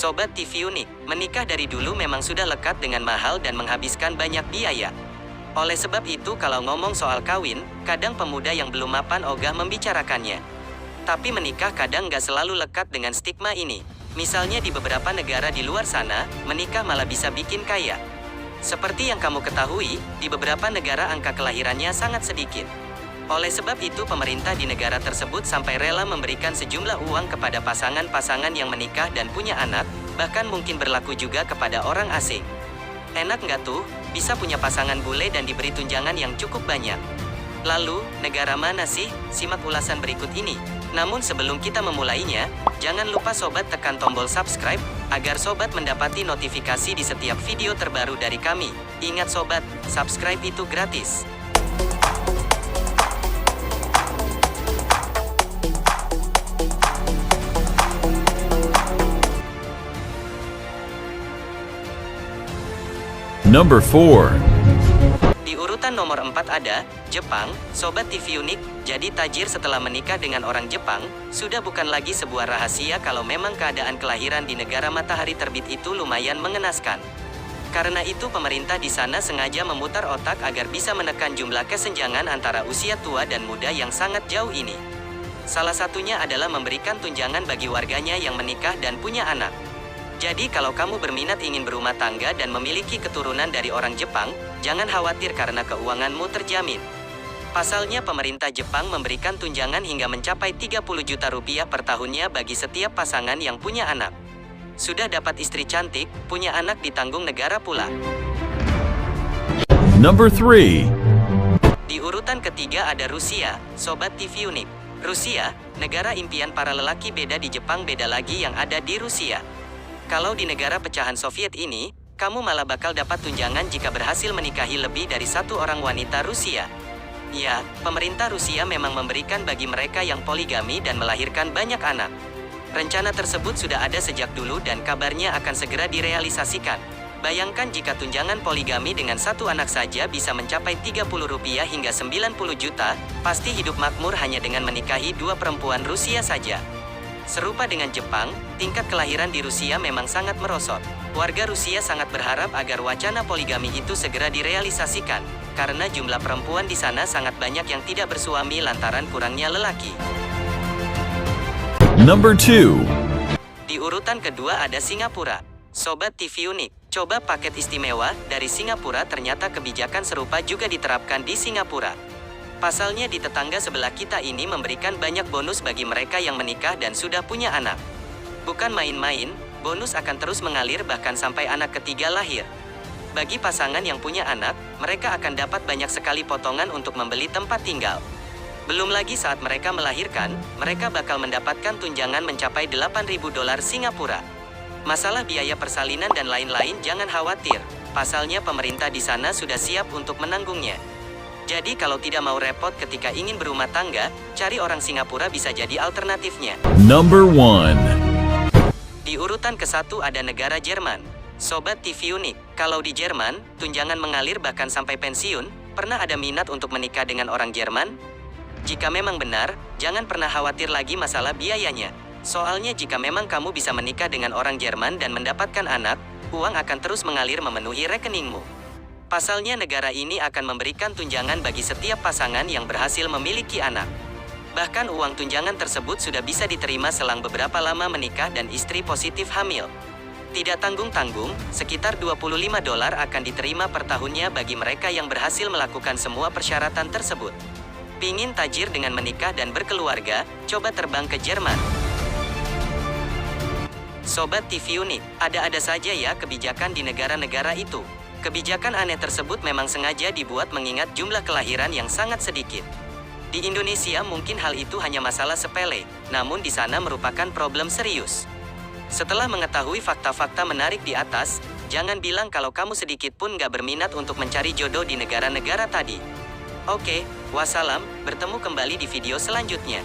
Sobat TV Unik, menikah dari dulu memang sudah lekat dengan mahal dan menghabiskan banyak biaya. Oleh sebab itu kalau ngomong soal kawin, kadang pemuda yang belum mapan ogah membicarakannya. Tapi menikah kadang nggak selalu lekat dengan stigma ini. Misalnya di beberapa negara di luar sana, menikah malah bisa bikin kaya. Seperti yang kamu ketahui, di beberapa negara angka kelahirannya sangat sedikit. Oleh sebab itu pemerintah di negara tersebut sampai rela memberikan sejumlah uang kepada pasangan-pasangan yang menikah dan punya anak, bahkan mungkin berlaku juga kepada orang asing. Enak nggak tuh, bisa punya pasangan bule dan diberi tunjangan yang cukup banyak. Lalu, negara mana sih? Simak ulasan berikut ini. Namun sebelum kita memulainya, jangan lupa sobat tekan tombol subscribe, agar sobat mendapati notifikasi di setiap video terbaru dari kami. Ingat sobat, subscribe itu gratis. Number 4. Di urutan nomor 4 ada, Jepang. Sobat TV Unik, jadi tajir setelah menikah dengan orang Jepang, sudah bukan lagi sebuah rahasia kalau memang keadaan kelahiran di negara matahari terbit itu lumayan mengenaskan. Karena itu pemerintah di sana sengaja memutar otak agar bisa menekan jumlah kesenjangan antara usia tua dan muda yang sangat jauh ini. Salah satunya adalah memberikan tunjangan bagi warganya yang menikah dan punya anak. Jadi kalau kamu berminat ingin berumah tangga dan memiliki keturunan dari orang Jepang, jangan khawatir karena keuanganmu terjamin. Pasalnya pemerintah Jepang memberikan tunjangan hingga mencapai 30 juta rupiah per tahunnya bagi setiap pasangan yang punya anak. Sudah dapat istri cantik, punya anak ditanggung negara pula. Number 3. Di urutan ketiga ada Rusia, Sobat TV Unik. Rusia, negara impian para lelaki. Beda di Jepang, beda lagi yang ada di Rusia. Kalau di negara pecahan Soviet ini, kamu malah bakal dapat tunjangan jika berhasil menikahi lebih dari satu orang wanita Rusia. Ya, pemerintah Rusia memang memberikan bagi mereka yang poligami dan melahirkan banyak anak. Rencana tersebut sudah ada sejak dulu dan kabarnya akan segera direalisasikan. Bayangkan jika tunjangan poligami dengan satu anak saja bisa mencapai 30 rupiah hingga 90 juta, pasti hidup makmur hanya dengan menikahi dua perempuan Rusia saja. Serupa dengan Jepang, tingkat kelahiran di Rusia memang sangat merosot. Warga Rusia sangat berharap agar wacana poligami itu segera direalisasikan, karena jumlah perempuan di sana sangat banyak yang tidak bersuami lantaran kurangnya lelaki. Number 2. Di urutan kedua ada Singapura. Sobat TV Unik, coba paket istimewa dari Singapura. Ternyata kebijakan serupa juga diterapkan di Singapura. Pasalnya di tetangga sebelah kita ini memberikan banyak bonus bagi mereka yang menikah dan sudah punya anak. Bukan main-main, bonus akan terus mengalir bahkan sampai anak ketiga lahir. Bagi pasangan yang punya anak, mereka akan dapat banyak sekali potongan untuk membeli tempat tinggal. Belum lagi saat mereka melahirkan, mereka bakal mendapatkan tunjangan mencapai 8.000 dolar Singapura. Masalah biaya persalinan dan lain-lain jangan khawatir, pasalnya pemerintah di sana sudah siap untuk menanggungnya. Jadi kalau tidak mau repot ketika ingin berumah tangga, cari orang Singapura bisa jadi alternatifnya. Number 1. Di urutan ke-1 ada negara Jerman. Sobat TV Unik, kalau di Jerman, tunjangan mengalir bahkan sampai pensiun. Pernah ada minat untuk menikah dengan orang Jerman? Jika memang benar, jangan pernah khawatir lagi masalah biayanya. Soalnya jika memang kamu bisa menikah dengan orang Jerman dan mendapatkan anak, uang akan terus mengalir memenuhi rekeningmu. Pasalnya negara ini akan memberikan tunjangan bagi setiap pasangan yang berhasil memiliki anak. Bahkan uang tunjangan tersebut sudah bisa diterima selang beberapa lama menikah dan istri positif hamil. Tidak tanggung-tanggung, sekitar 25 dolar akan diterima per tahunnya bagi mereka yang berhasil melakukan semua persyaratan tersebut. Pingin tajir dengan menikah dan berkeluarga, coba terbang ke Jerman. Sobat TV Unik, ada-ada saja ya kebijakan di negara-negara itu. Kebijakan aneh tersebut memang sengaja dibuat mengingat jumlah kelahiran yang sangat sedikit. Di Indonesia mungkin hal itu hanya masalah sepele, namun di sana merupakan problem serius. Setelah mengetahui fakta-fakta menarik di atas, jangan bilang kalau kamu sedikit pun nggak berminat untuk mencari jodoh di negara-negara tadi. Oke, wassalam, bertemu kembali di video selanjutnya.